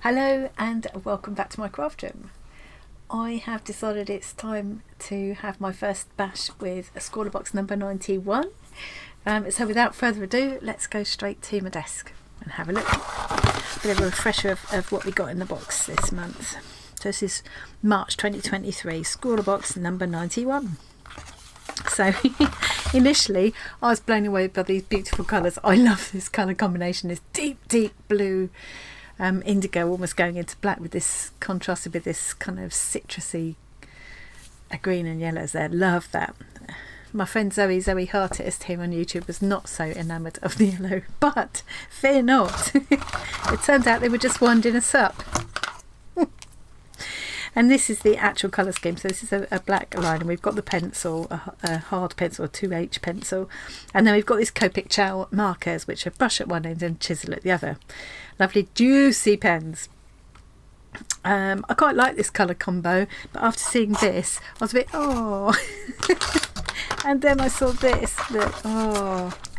Hello and welcome back to my craft room. I have decided it's time to have my first bash with a Scrawlr box number 91. So without further ado, let's go straight to my desk and have a look. A bit of a refresher of what we got in the box this month. So this is March 2023, Scrawlr box number 91. So initially I was blown away by these beautiful colours. I love this colour combination, this deep blue, indigo almost going into black with this contrasted with this kind of citrusy green and yellows there. Love that. My friend Zoe Artist here on YouTube was not so enamoured of the yellow, but fear not. It turned out they were just winding us up. And this is the actual colour scheme. So this is a black line, and we've got the pencil, a hard pencil, a 2H pencil, and then we've got these Copic Chow markers, which are brush at one end and chisel at the other. Lovely juicy pens. I quite like this colour combo, but after seeing this I was a bit and then I saw this,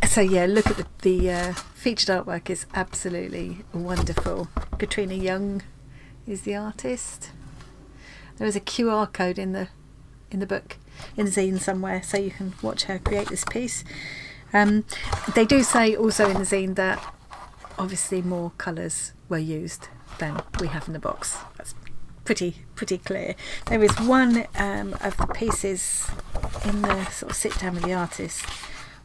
so yeah, look at the featured artwork is absolutely wonderful. Katrina Young is the artist. There is a QR code in the book, in the zine somewhere, so you can watch her create this piece. They do say also in the zine that obviously more colours were used than we have in the box. That's pretty clear. There is one of the pieces in the sort of sit down with the artist,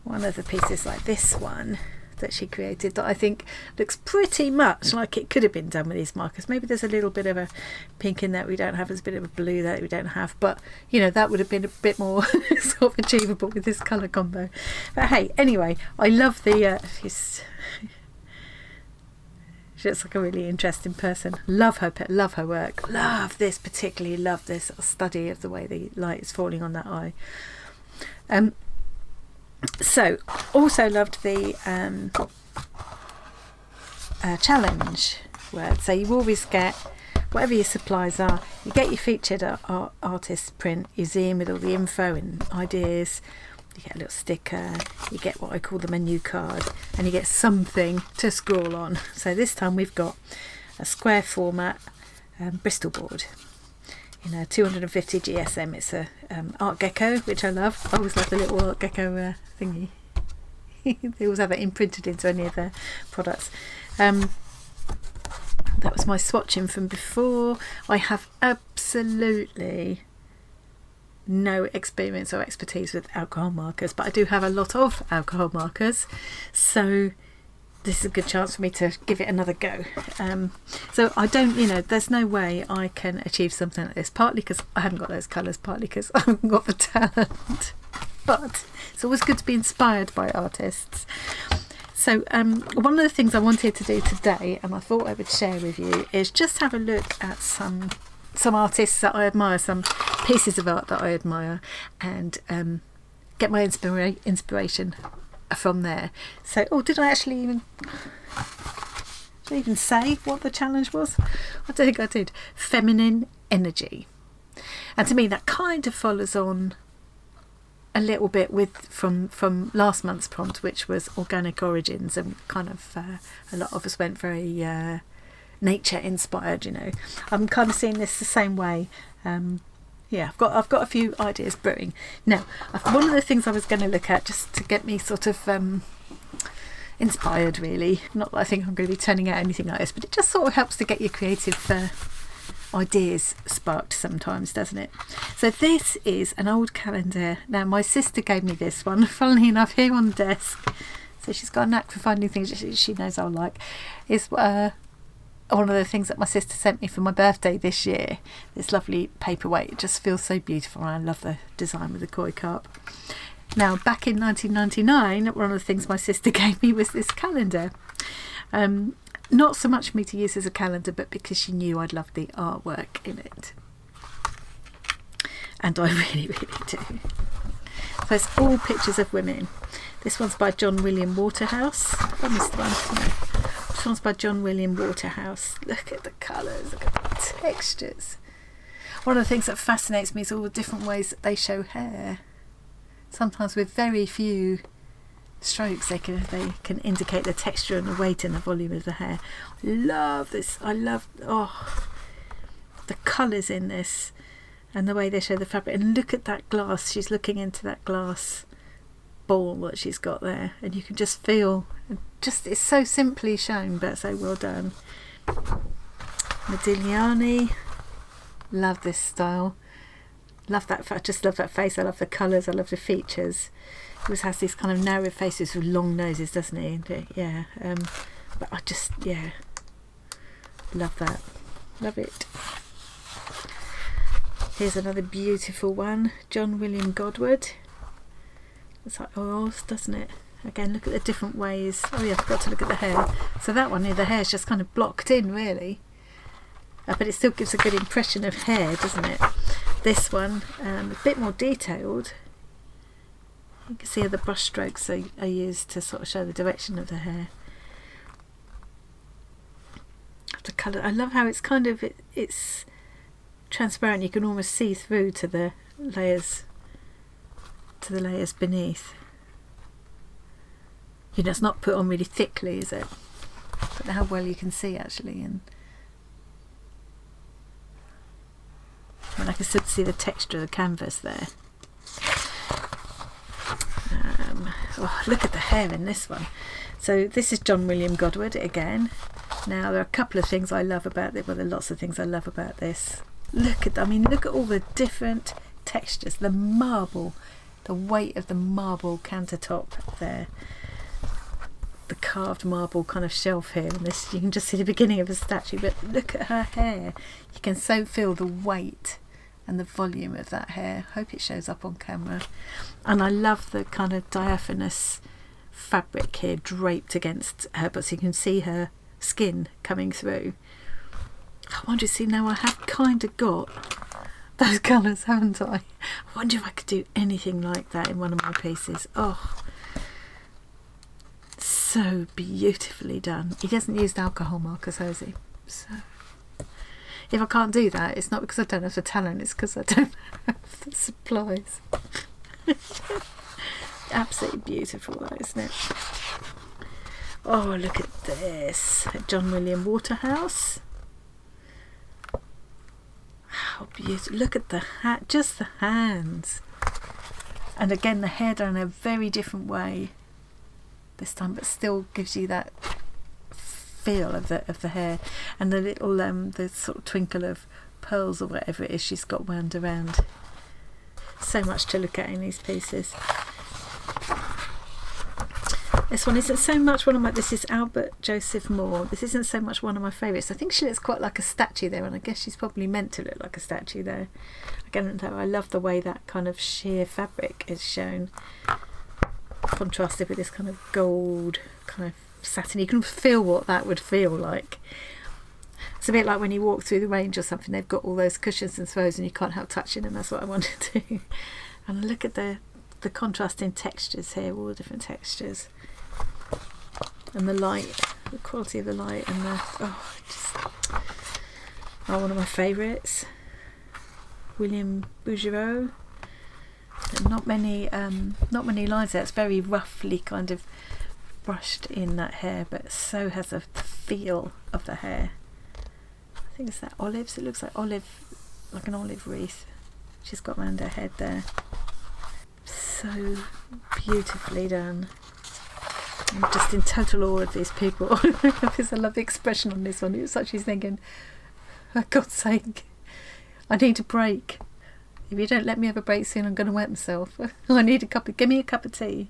one of the pieces like this one that she created that I think looks pretty much like it could have been done with these markers. Maybe there's a little bit of a pink in that we don't have, there's a bit of a blue that we don't have, but you know, that would have been a bit more sort of achievable with this colour combo. But hey, anyway, I love the she looks like a really interesting person. Love her work. Love this, particularly love this study of the way the light is falling on that eye. So also loved the challenge word. So you always get whatever your supplies are, you get your featured artist print, you zoom with all the info and ideas, you get a little sticker, you get what I call the menu card, and you get something to scrawl on. So this time we've got a square format Bristol board in a 250 GSM. It's a Art Gecko, which I love. I always love the little Art Gecko thingy. They always have it imprinted into any of their products. That was my swatching from before. I have absolutely no experience or expertise with alcohol markers, but I do have a lot of alcohol markers, so this is a good chance for me to give it another go. So I don't, there's no way I can achieve something like this, partly because I haven't got those colours, partly because I haven't got the talent, but it's always good to be inspired by artists. So one of the things I wanted to do today, and I thought I would share with you, is just have a look at some artists that I admire, some pieces of art that I admire, and get my inspiration from there. So, did I even say what the challenge was? I don't think I did. Feminine energy. And to me that kind of follows on a little bit from last month's prompt, which was organic origins, and kind of a lot of us went very nature inspired. I'm kind of seeing this the same way. I've got a few ideas brewing now. One of the things I was going to look at, just to get me sort of inspired, really, not that I think I'm going to be turning out anything like this, but it just sort of helps to get your creative ideas sparked sometimes, doesn't it? So this is an old calendar. Now my sister gave me this one, funnily enough, here on the desk, so she's got a knack for finding things she knows I'll like. Is one of the things that my sister sent me for my birthday this year, this lovely paperweight. It just feels so beautiful, and I love the design with the koi carp. Now back in 1999, one of the things my sister gave me was this calendar. Not so much for me to use as a calendar, but because she knew I'd love the artwork in it, and I really do. So it's all pictures of women. This one's by John William Waterhouse. I missed one. No. This one's by John William Waterhouse. Look at the colours, look at the textures. One of the things that fascinates me is all the different ways that they show hair. Sometimes with very few strokes, they can indicate the texture and the weight and the volume of the hair. I love this. I love the colours in this and the way they show the fabric. And look at that glass. She's looking into that glass ball that she's got there, and you can just feel, it's so simply shown but so well done. Modigliani, love this style, love that. I just love that face. I love the colours, I love the features. He always has these kind of narrow faces with long noses, doesn't he? Yeah, but I just, yeah, love that, love it. Here's another beautiful one, John William Godward. It's like oils, doesn't it? Again, look at the different ways. Oh yeah, I forgot to look at the hair. So that one here, the hair's just kind of blocked in, really. But it still gives a good impression of hair, doesn't it? This one, a bit more detailed. You can see how the brush strokes are used to sort of show the direction of the hair. The colour, I love how it's kind of, it's transparent. You can almost see through to the layers beneath. You know, it's not put on really thickly, is it? But how well you can see actually, and I can still see the texture of the canvas there. Oh, look at the hair in this one. So this is John William Godward again. Now there are a couple of things I love about it. Well, there are lots of things I love about this. Look at all the different textures. The marble, the weight of the marble countertop there. The carved marble kind of shelf here, and this, you can just see the beginning of a statue, but look at her hair. You can so feel the weight and the volume of that hair. Hope it shows up on camera. And I love the kind of diaphanous fabric here draped against her, but so you can see her skin coming through. I wonder, see, now I have kind of got those colours, haven't I? I wonder if I could do anything like that in one of my pieces. Oh, so beautifully done. He hasn't used alcohol markers, has he? So if I can't do that, it's not because I don't have the talent, it's because I don't have the supplies. Absolutely beautiful though, isn't it? Oh, look at this. John William Waterhouse. How beautiful. Look at the hat, just the hands. And again, the hair done in a very different way this time, but still gives you that feel of the hair, and the little the sort of twinkle of pearls or whatever it is she's got wound around. So much to look at in these pieces. This one isn't so much one of my, this is Albert Joseph Moore. This isn't so much one of my favourites. I think she looks quite like a statue there, and I guess she's probably meant to look like a statue there. Again, though, I love the way that kind of sheer fabric is shown, contrasted with this kind of gold kind of satin. You can feel what that would feel like. It's a bit like when you walk through the range or something, they've got all those cushions and throws and you can't help touching them. That's what I want to do. And look at the contrasting textures here, all the different textures, and the light, the quality of the light, and the one of my favourites, William Bouguereau. Not many lines there. It's very roughly kind of brushed in, that hair, but so has the feel of the hair. I think it's that olives. It looks like like an olive wreath she's got around her head there. So beautifully done. I'm just in total awe of these people. Because I love the expression on this one. It was like she's thinking, for God's sake, I need a break. If you don't let me have a break soon, I'm going to wet myself. I need give me a cup of tea.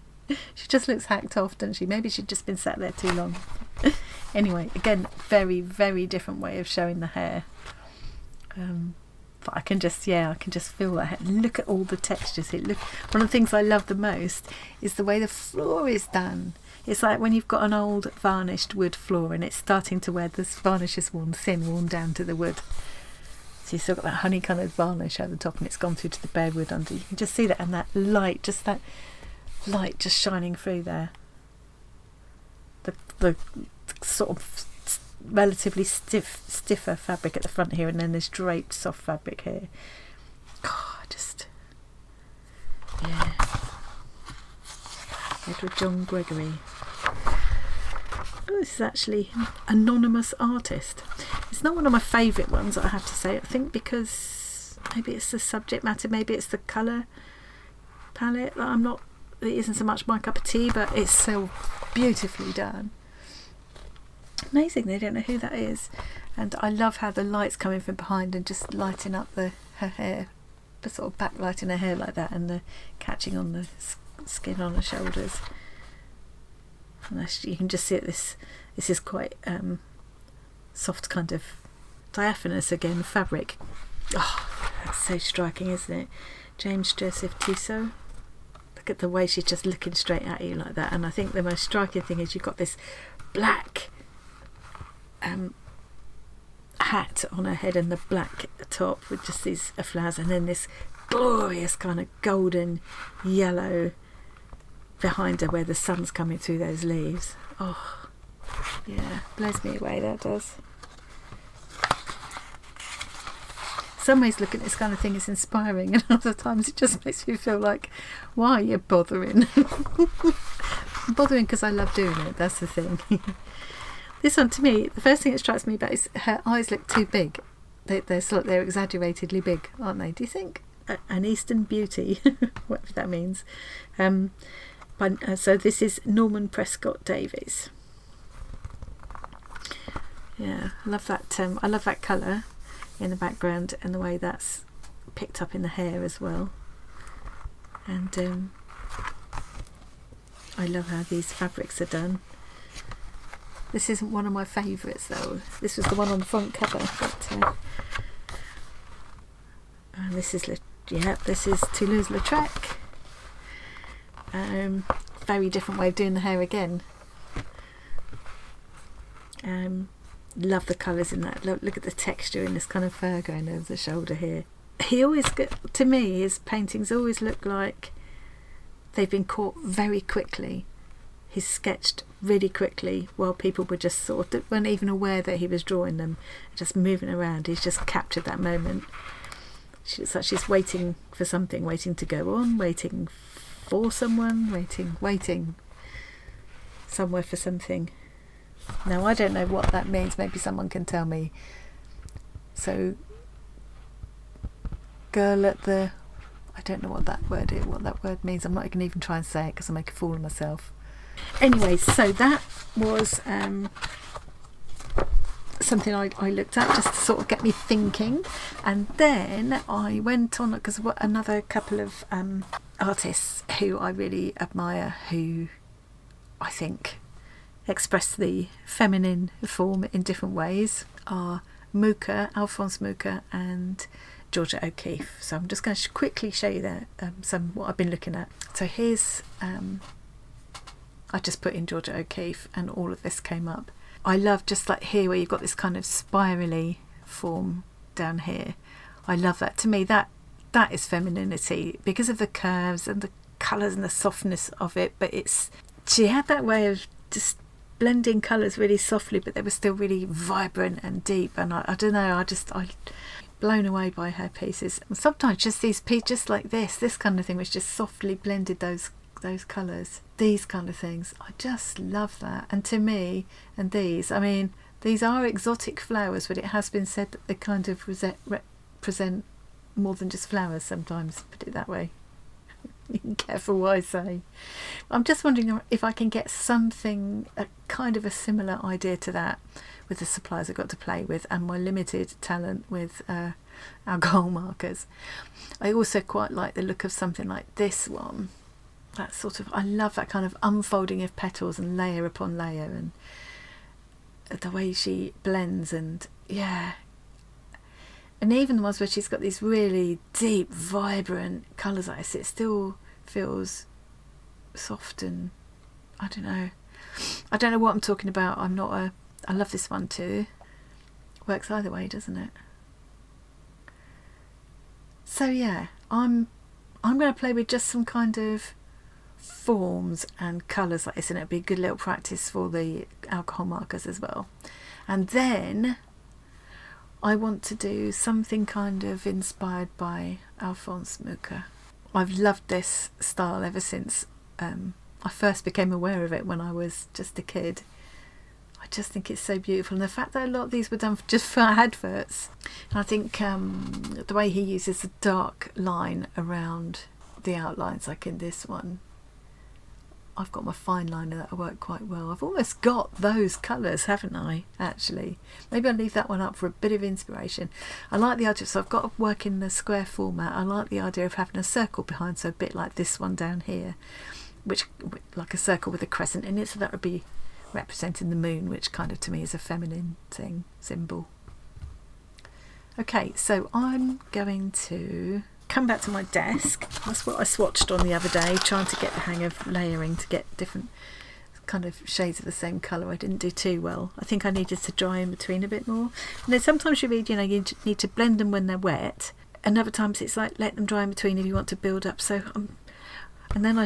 She just looks hacked off, doesn't she? Maybe she'd just been sat there too long. Anyway, again, very, very different way of showing the hair. But I can just feel that hair. Look at all the textures here. Look, one of the things I love the most is the way the floor is done. It's like when you've got an old varnished wood floor and it's starting to wear, this varnish is worn down to the wood. So you've still got that honey coloured varnish at the top and it's gone through to the bare wood under. You can just see that, and that light just shining through there. The sort of relatively stiffer fabric at the front here, and then this draped soft fabric here. Edward John Gregory. Oh, this is actually Anonymous Artist. It's not one of my favourite ones, I have to say. I think because maybe it's the subject matter, maybe it's the colour palette that it isn't so much my cup of tea, but it's so beautifully done. Amazing, they don't know who that is. And I love how the light's coming from behind and just lighting up her hair, the sort of backlighting her hair like that, and the catching on the skin on her shoulders. And you can just see it. This is quite soft, kind of diaphanous again fabric. Oh, that's so striking, isn't it? James Joseph Tissot. Look at the way she's just looking straight at you like that. And I think the most striking thing is you've got this black hat on her head and the black top with just these flowers, and then this glorious kind of golden yellow behind her where the sun's coming through those leaves. Oh yeah, blows me away, that does. Some ways looking at this kind of thing is inspiring, and other times it just makes me feel like, why are you bothering? I'm bothering because I love doing it, that's the thing. This one, to me, the first thing that strikes me about is her eyes look too big. They're exaggeratedly big, aren't they? Do you think? An Eastern beauty, whatever that means. So this is Norman Prescott Davies. Yeah, I love that. I love that colour in the background and the way that's picked up in the hair as well. And I love how these fabrics are done. This isn't one of my favourites though. This was the one on the front cover. But, and this is Toulouse-Lautrec. Very different way of doing the hair again. Love the colours in that. Look at the texture in this kind of fur going over the shoulder here. He always, to me, his paintings always look like they've been caught very quickly. He's sketched really quickly while people were just weren't even aware that he was drawing them, just moving around. He's just captured that moment. It's like she's waiting for something, waiting to go on, waiting for someone, waiting somewhere for something. Now I don't know what that means, maybe someone can tell me. So girl at the, I don't know what that word means. I'm not going to even try and say it because I'll make a fool of myself. Anyway, so that was something I looked at just to sort of get me thinking, and then I went on because another couple of artists who I really admire, who I think express the feminine form in different ways, are Alphonse Mucha and Georgia O'Keeffe. So I'm just going to quickly show you that what I've been looking at. So here's I just put in Georgia O'Keeffe and all of this came up. I love just like here where you've got this kind of spirally form down here. I love that. To me that is femininity because of the curves and the colours and the softness of it. But she had that way of just blending colours really softly, but they were still really vibrant and deep. And I don't know, I'm blown away by her pieces. And sometimes just these pieces, just like this kind of thing, which just softly blended those colours, these kind of things. I just love that. And to me, and these are exotic flowers, but it has been said that they kind of represent more than just flowers sometimes, put it that way. Be careful what I say. I'm just wondering if I can get something, a kind of a similar idea to that with the supplies I've got to play with and my limited talent with alcohol markers. I also quite like the look of something like this one. That sort of, I love that kind of unfolding of petals and layer upon layer, and the way she blends, and yeah, and even the ones where she's got these really deep vibrant colours like this, it still feels soft, and I don't know what I'm talking about. I love this one too. Works either way, doesn't it? So yeah, I'm going to play with just some kind of forms and colours like this, and it'll be a good little practice for the alcohol markers as well. And then I want to do something kind of inspired by Alphonse Mucha. I've loved this style ever since I first became aware of it when I was just a kid. I just think it's so beautiful, and the fact that a lot of these were done just for adverts. And I think the way he uses the dark line around the outlines, like in this one, I've got my fine liner that I work quite well. I've almost got those colours, haven't I, actually? Maybe I'll leave that one up for a bit of inspiration. I like the idea, so I've got to work in the square format. I like the idea of having a circle behind, so a bit like this one down here, which like a circle with a crescent in it, so that would be representing the moon, which kind of to me is a feminine symbol. Okay, so I'm going to come back to my desk. That's what I swatched on the other day, trying to get the hang of layering to get different kind of shades of the same colour. I didn't do too well. I think I needed to dry in between a bit more. And then sometimes you read, you know, you need to blend them when they're wet, and other times it's like let them dry in between if you want to build up. So and then I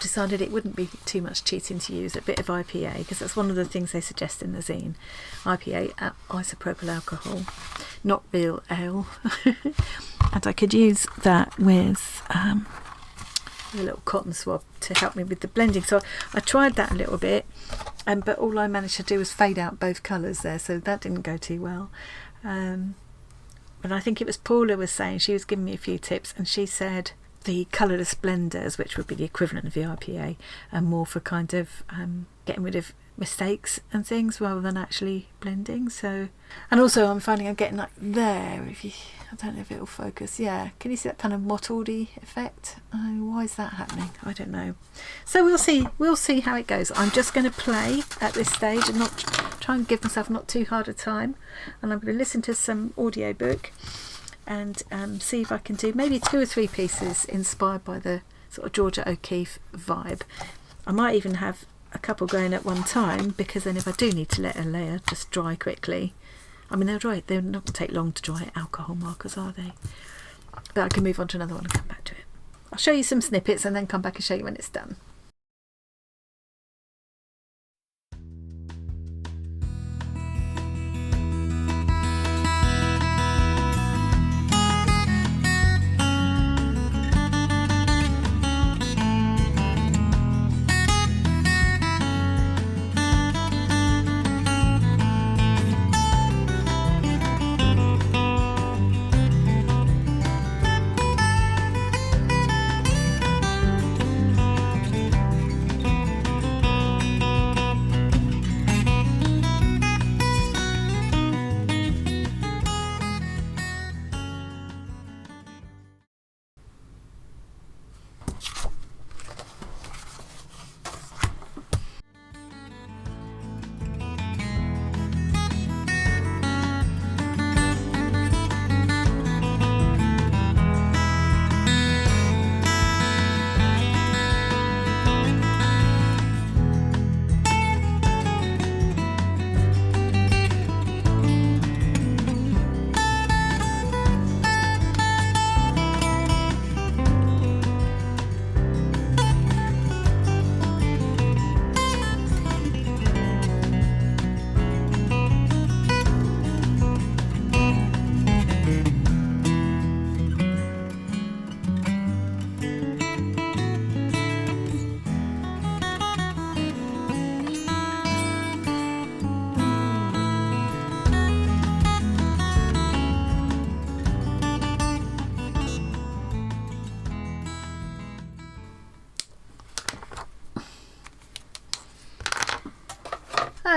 decided it wouldn't be too much cheating to use a bit of IPA, because that's one of the things they suggest in the zine. IPA, isopropyl alcohol, not real ale. And I could use that with a little cotton swab to help me with the blending. So I tried that a little bit, but all I managed to do was fade out both colours there, so that didn't go too well. But I think it was Paula was saying, she was giving me a few tips, and she said the colourless blenders, which would be the equivalent of the IPA, are more for kind of getting rid of mistakes and things rather than actually blending. So, and also I'm finding I'm getting like there, if you, I don't know if it'll focus, yeah, can you see that kind of mottledy effect? Why is that happening? I don't know. So we'll see how it goes. I'm just going to play at this stage and not try and give myself not too hard a time, and I'm going to listen to some audiobook and see if I can do maybe 2 or 3 pieces inspired by the sort of Georgia O'Keeffe vibe. I might even have a couple going at one time, because then if I do need to let a layer just dry quickly, I mean they're not going to take long to dry, alcohol markers, are they? But I can move on to another one and come back to it. I'll show you some snippets and then come back and show you when it's done.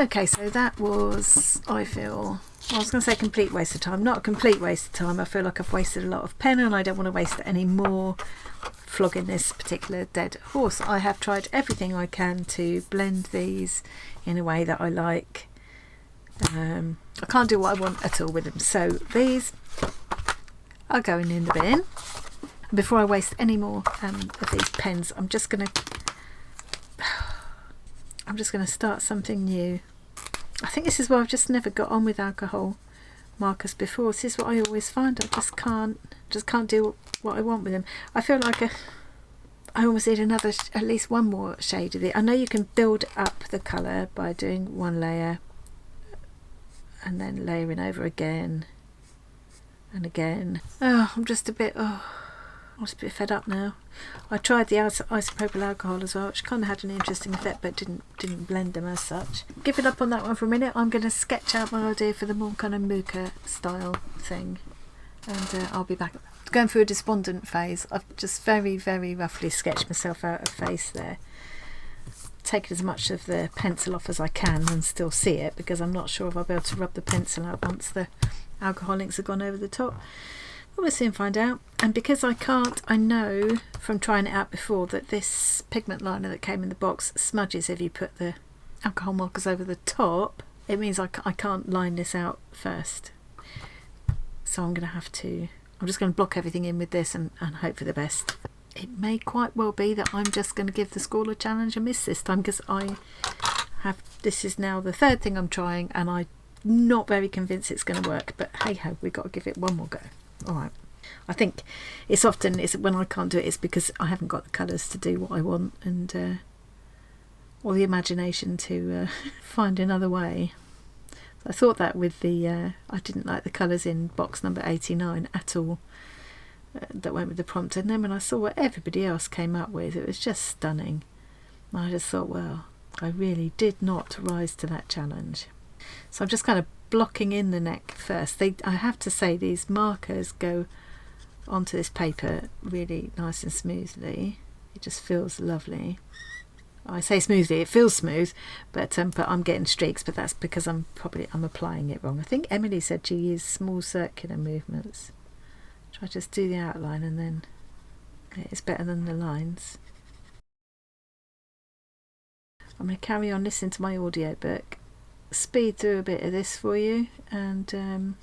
Okay, so that was, I was going to say complete waste of time. Not a complete waste of time. I feel like I've wasted a lot of pen, and I don't want to waste any more flogging this particular dead horse. I have tried everything I can to blend these in a way that I like. I can't do what I want at all with them, so these are going in the bin. Before I waste any more of these pens, I'm just going to start something new. I think this is why I've just never got on with alcohol markers before. This is what I always find. I just can't do what I want with them. I feel like I almost need at least one more shade of it. I know you can build up the colour by doing one layer and then layering over again and again. I'm just a bit, I'm just a bit fed up now. I tried the isopropyl alcohol as well, which kind of had an interesting effect, but didn't blend them as such. Give it up on that one for a minute. I'm going to sketch out my idea for the more kind of Mooka style thing, and I'll be back. Going through a despondent phase. I've just very, very roughly sketched myself out a face there. Taken as much of the pencil off as I can and still see it, because I'm not sure if I'll be able to rub the pencil out once the alcohol inks have gone over the top. But we'll soon find out. And because I can't, I know from trying it out before that this pigment liner that came in the box smudges if you put the alcohol markers over the top. It means I can't line this out first. So I'm going to have to, I'm just going to block everything in with this and hope for the best. It may quite well be that I'm just going to give the Scrawlr challenge a miss this time, because this is now the third thing I'm trying and I'm not very convinced it's going to work, but hey ho, we've got to give it one more go. Alright, I think it's when I can't do it, it's because I haven't got the colours to do what I want, and or the imagination to find another way. I thought that with the I didn't like the colours in box number 89 at all, that went with the prompt, and then when I saw what everybody else came up with, it was just stunning. I just thought, well, I really did not rise to that challenge. So I'm just kind of blocking in the neck first. I have to say, these markers go onto this paper really nice and smoothly. It just feels lovely. I say smoothly, it feels smooth, but I'm getting streaks, but that's because I'm applying it wrong. I think Emily said she used small circular movements. Try to just do the outline, and then it's better than the lines. I'm going to carry on listening to my audiobook, speed through a bit of this for you, and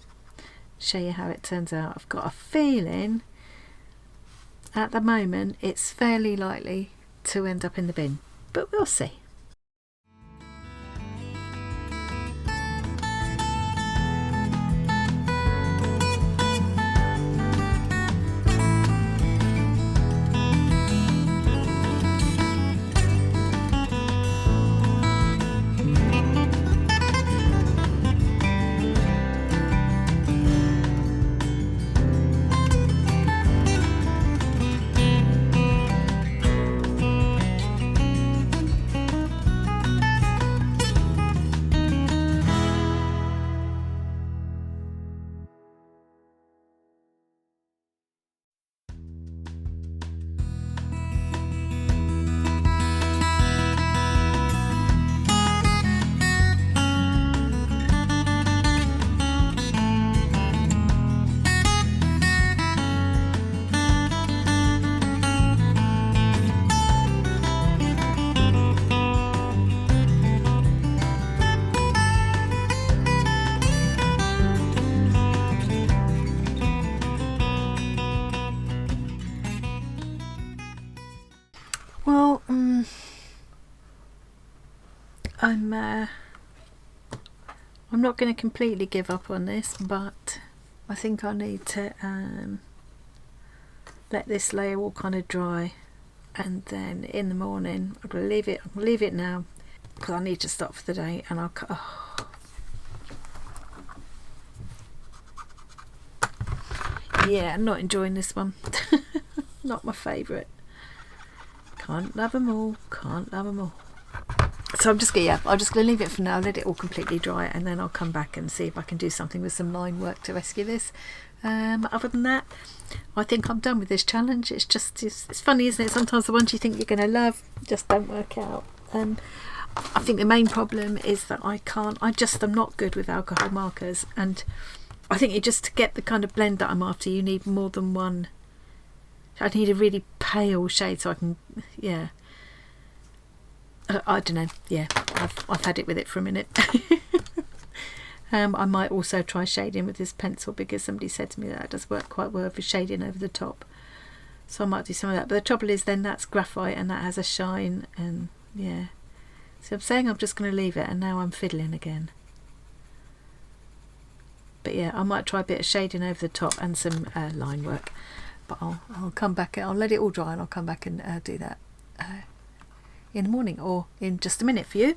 show you how it turns out. I've got a feeling at the moment it's fairly likely to end up in the bin, but we'll see. Well, I'm not going to completely give up on this, but I think I need to let this layer all kind of dry, and then in the morning I'm going to leave it now, because I need to stop for the day, and I'll cut. Yeah, I'm not enjoying this one. Not my favourite. Can't love them all, can't love them all. So I'm just going to leave it for now, let it all completely dry, and then I'll come back and see if I can do something with some line work to rescue this. Other than that, I think I'm done with this challenge. It's funny, isn't it? Sometimes the ones you think you're going to love just don't work out. I think the main problem is that I'm not good with alcohol markers, and I think to get the kind of blend that I'm after, you need more than one. I need a really pale shade so I can, yeah. I don't know, yeah, I've had it with it for a minute. I might also try shading with this pencil, because somebody said to me that does work quite well for shading over the top. So I might do some of that. But the trouble is then that's graphite and that has a shine, and yeah. So I'm saying I'm just going to leave it, and now I'm fiddling again. But yeah, I might try a bit of shading over the top and some line work. But I'll come back, I'll let it all dry, and I'll come back and do that in the morning, or in just a minute for you.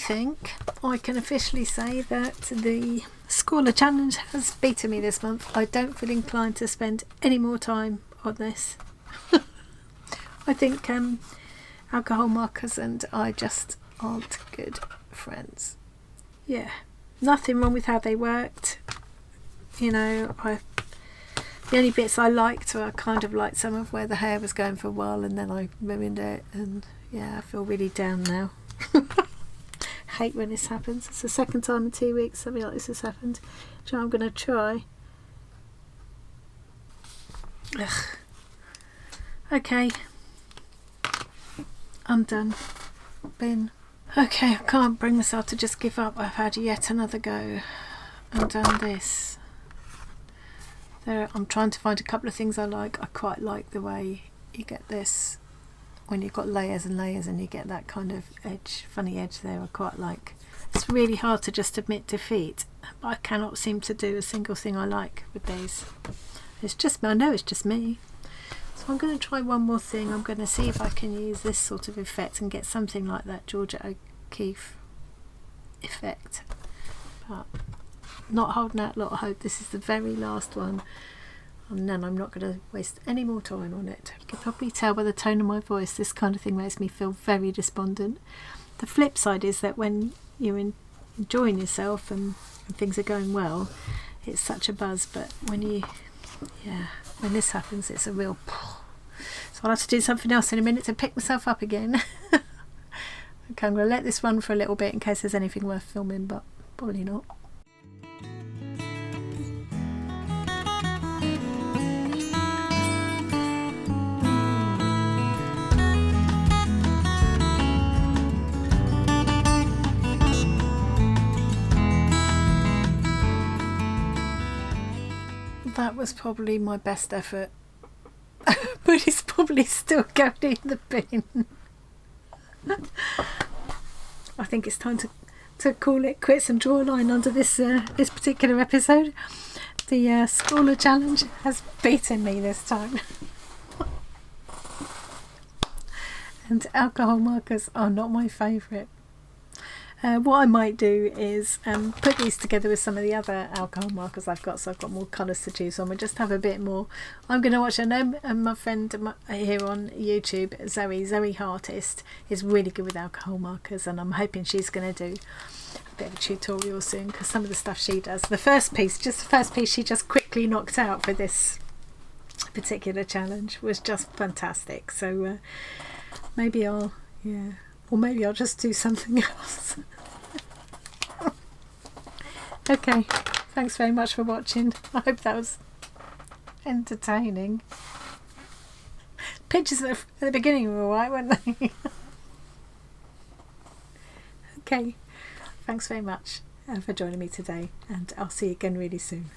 think I can officially say that the Scrawlr challenge has beaten me this month. I don't feel inclined to spend any more time on this. I think alcohol markers and I just aren't good friends. Yeah, nothing wrong with how they worked. You know, the only bits I liked were kind of like some of where the hair was going for a while, and then I ruined it, and yeah, I feel really down now. Hate when this happens. It's the second time in 2 weeks something like this has happened. So I'm going to try. Ugh. Okay, I'm done. Bin. Okay, I can't bring myself to just give up. I've had yet another go and done this. There, I'm trying to find a couple of things I like. I quite like the way you get this when you've got layers and layers and you get that kind of edge, funny edge there. I quite like. It's really hard to just admit defeat, but I cannot seem to do a single thing I like with these. It's just, I know it's just me. So I'm going to try one more thing. I'm going to see if I can use this sort of effect and get something like that Georgia O'Keeffe effect. But not holding out a lot of hope. This is the very last one, and then I'm not going to waste any more time on it. You can probably tell by the tone of my voice, this kind of thing makes me feel very despondent. The flip side is that when you're enjoying yourself and things are going well, it's such a buzz, but when when this happens, it's a real so I'll have to do something else in a minute to pick myself up again. Okay, I'm going to let this run for a little bit in case there's anything worth filming, but probably not. That was probably my best effort, but it's probably still going in the bin. I think it's time to call it quits and draw a line under this this particular episode. The Scrawlr challenge has beaten me this time. And alcohol markers are not my favourite. What I might do is put these together with some of the other alcohol markers I've got, so I've got more colours to choose from, and just have a bit more. I'm going to watch, my friend here on YouTube, Zoe Hartist, is really good with alcohol markers, and I'm hoping she's going to do a bit of a tutorial soon, because some of the stuff she does, the first piece she just quickly knocked out for this particular challenge was just fantastic. So maybe I'll just do something else. Okay, thanks very much for watching. I hope that was entertaining. Pictures at the beginning were alright, weren't they? Okay, thanks very much for joining me today, and I'll see you again really soon.